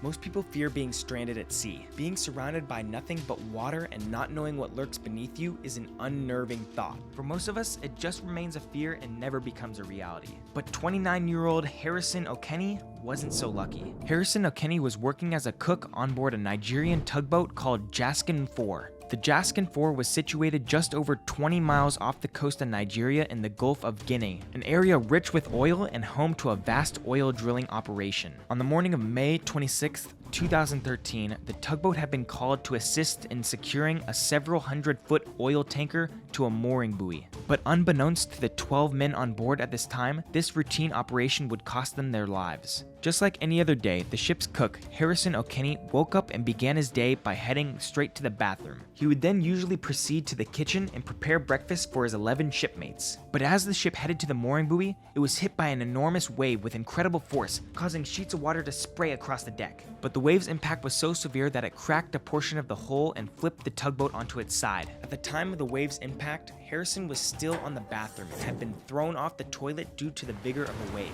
Most people fear being stranded at sea. Being surrounded by nothing but water and not knowing what lurks beneath you is an unnerving thought. For most of us, it just remains a fear and never becomes a reality. But 29-year-old Harrison Okene wasn't so lucky. Harrison Okene was working as a cook on board a Nigerian tugboat called Jascon 4. The Jascon 4 was situated just over 20 miles off the coast of Nigeria in the Gulf of Guinea, an area rich with oil and home to a vast oil drilling operation. On the morning of May 26, 2013, the tugboat had been called to assist in securing a several hundred-foot oil tanker to a mooring buoy. But unbeknownst to the 12 men on board at this time, this routine operation would cost them their lives. Just like any other day, the ship's cook, Harrison Okene, woke up and began his day by heading straight to the bathroom. He would then usually proceed to the kitchen and prepare breakfast for his 11 shipmates. But as the ship headed to the mooring buoy, it was hit by an enormous wave with incredible force, causing sheets of water to spray across the deck. But the wave's impact was so severe that it cracked a portion of the hull and flipped the tugboat onto its side. At the time of the wave's impact, Harrison was still on the bathroom and had been thrown off the toilet due to the vigor of the wave.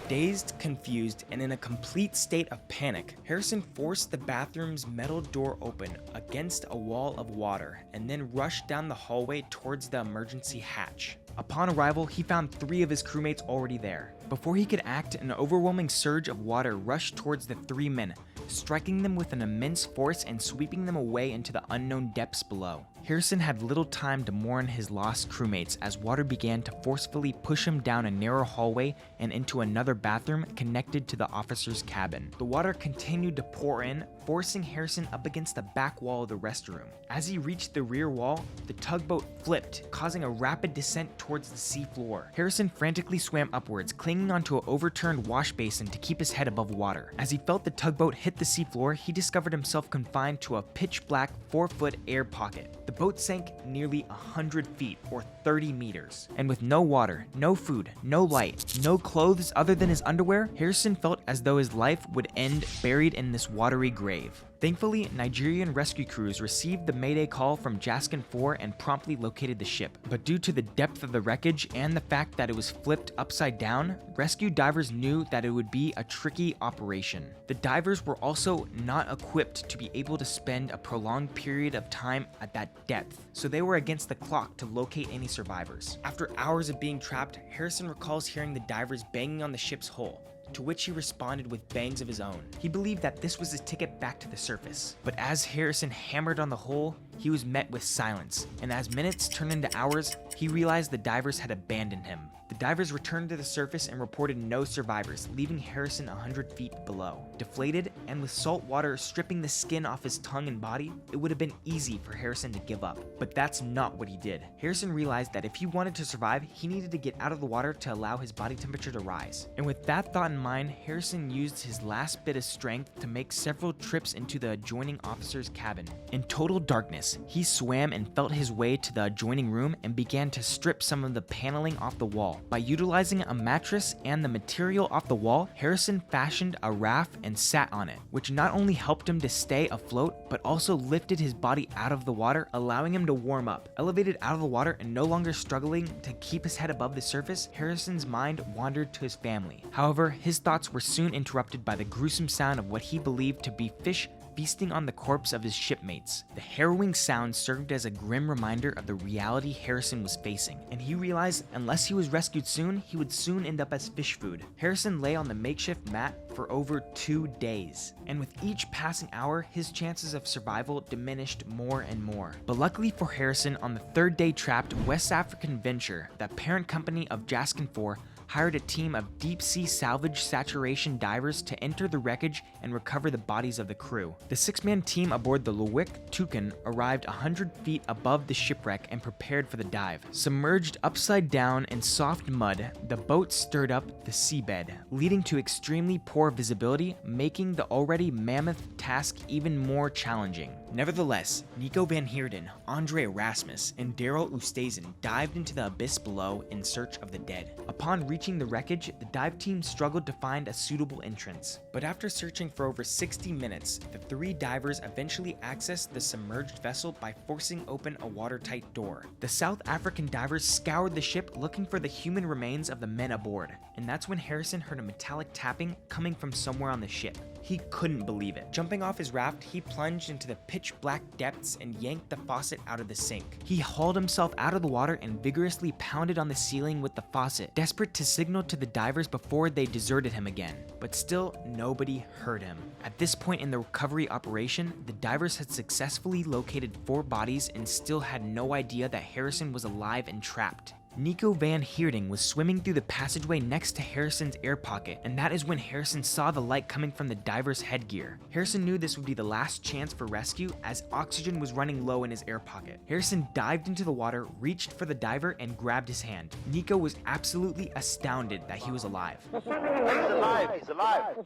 Dazed, confused, and in a complete state of panic, Harrison forced the bathroom's metal door open against a wall of water and then rushed down the hallway towards the emergency hatch. Upon arrival, he found 3 of his crewmates already there. Before he could act, an overwhelming surge of water rushed towards the 3 men, striking them with an immense force and sweeping them away into the unknown depths below. Harrison had little time to mourn his lost crewmates as water began to forcefully push him down a narrow hallway and into another bathroom connected to the officer's cabin. The water continued to pour in, forcing Harrison up against the back wall of the restroom. As he reached the rear wall, the tugboat flipped, causing a rapid descent towards the sea floor. Harrison frantically swam upwards, clinging onto an overturned wash basin to keep his head above water. As he felt the tugboat hit the seafloor, he discovered himself confined to a pitch-black 4-foot air pocket. The boat sank nearly 100 feet, or 30 meters. And with no water, no food, no light, no clothes other than his underwear, Harrison felt as though his life would end buried in this watery grave. Thankfully, Nigerian rescue crews received the mayday call from Jascon 4 and promptly located the ship. But due to the depth of the wreckage and the fact that it was flipped upside down, rescue divers knew that it would be a tricky operation. The divers were also not equipped to be able to spend a prolonged period of time at that depth, so they were against the clock to locate any survivors. After hours of being trapped, Harrison recalls hearing the divers banging on the ship's hull, to which he responded with bangs of his own. He believed that this was his ticket back to the surface. But as Harrison hammered on the hull, he was met with silence, and as minutes turned into hours, he realized the divers had abandoned him. The divers returned to the surface and reported no survivors, leaving Harrison 100 feet below. Deflated, and with salt water stripping the skin off his tongue and body, it would have been easy for Harrison to give up. But that's not what he did. Harrison realized that if he wanted to survive, he needed to get out of the water to allow his body temperature to rise. And with that thought in mind, Harrison used his last bit of strength to make several trips into the adjoining officer's cabin. In total darkness, he swam and felt his way to the adjoining room and began to strip some of the paneling off the wall. By utilizing a mattress and the material off the wall, Harrison fashioned a raft and sat on it, which not only helped him to stay afloat, but also lifted his body out of the water, allowing him to warm up. Elevated out of the water and no longer struggling to keep his head above the surface, Harrison's mind wandered to his family. However, his thoughts were soon interrupted by the gruesome sound of what he believed to be fish feasting on the corpse of his shipmates. The harrowing sound served as a grim reminder of the reality Harrison was facing, and he realized unless he was rescued soon, he would soon end up as fish food. Harrison lay on the makeshift mat for over 2 days, and with each passing hour, his chances of survival diminished more and more. But luckily for Harrison, on the 3rd day trapped, West African Venture, the parent company of Jascon 4, hired a team of deep-sea salvage saturation divers to enter the wreckage and recover the bodies of the crew. The 6-man team aboard the Tunken arrived 100 feet above the shipwreck and prepared for the dive. Submerged upside down in soft mud, the boat stirred up the seabed, leading to extremely poor visibility, making the already mammoth task even more challenging. Nevertheless, Nico van Heerden, Andre Erasmus, and Daryl Oosthuizen dived into the abyss below in search of the dead. Upon reaching the wreckage, the dive team struggled to find a suitable entrance. But after searching for over 60 minutes, the 3 divers eventually accessed the submerged vessel by forcing open a watertight door. The South African divers scoured the ship looking for the human remains of the men aboard, and that's when Harrison heard a metallic tapping coming from somewhere on the ship. He couldn't believe it. Jumping off his raft, he plunged into the pitch black depths and yanked the faucet out of the sink. He hauled himself out of the water and vigorously pounded on the ceiling with the faucet, desperate to signal to the divers before they deserted him again. But still, nobody heard him. At this point in the recovery operation, the divers had successfully located 4 bodies and still had no idea that Harrison was alive and trapped. Nico Van Heerding was swimming through the passageway next to Harrison's air pocket, and that is when Harrison saw the light coming from the diver's headgear. Harrison knew this would be the last chance for rescue as oxygen was running low in his air pocket. Harrison dived into the water, reached for the diver, and grabbed his hand. Nico was absolutely astounded that he was alive. He's alive, he's alive.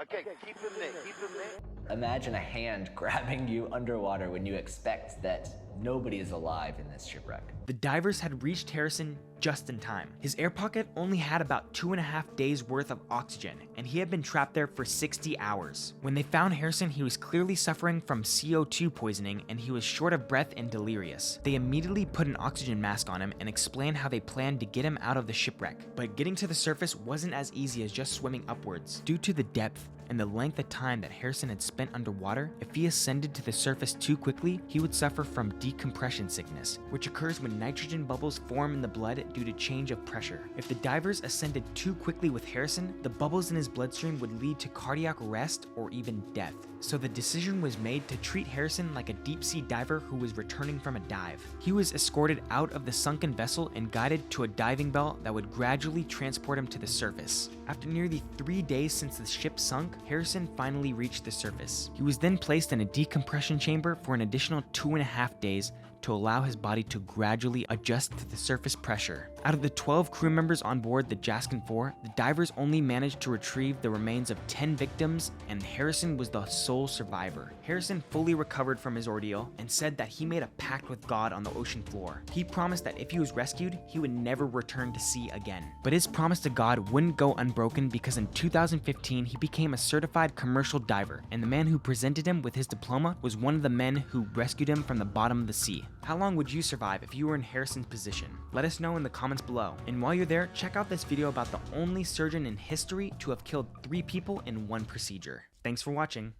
Okay, keep him there. Imagine a hand grabbing you underwater when you expect that nobody is alive in this shipwreck. The divers had reached Harrison just in time. His air pocket only had about 2.5 days worth of oxygen, and he had been trapped there for 60 hours. When they found Harrison, he was clearly suffering from CO2 poisoning and he was short of breath and delirious. They immediately put an oxygen mask on him and explained how they planned to get him out of the shipwreck. But getting to the surface wasn't as easy as just swimming upwards. Due to the depth and the length of time that Harrison had spent underwater, if he ascended to the surface too quickly, he would suffer from decompression sickness, which occurs when nitrogen bubbles form in the blood due to change of pressure. If the divers ascended too quickly with Harrison, the bubbles in his bloodstream would lead to cardiac arrest or even death. So the decision was made to treat Harrison like a deep-sea diver who was returning from a dive. He was escorted out of the sunken vessel and guided to a diving bell that would gradually transport him to the surface. After nearly 3 days since the ship sunk, Harrison finally reached the surface. He was then placed in a decompression chamber for an additional 2.5 days to allow his body to gradually adjust to the surface pressure. Out of the 12 crew members on board the Jascon 4, the divers only managed to retrieve the remains of 10 victims, and Harrison was the sole survivor. Harrison fully recovered from his ordeal and said that he made a pact with God on the ocean floor. He promised that if he was rescued, he would never return to sea again. But his promise to God wouldn't go unbroken because in 2015 he became a certified commercial diver, and the man who presented him with his diploma was one of the men who rescued him from the bottom of the sea. How long would you survive if you were in Harrison's position? Let us know in the comments below. And while you're there, check out this video about the only surgeon in history to have killed 3 people in one procedure. Thanks for watching.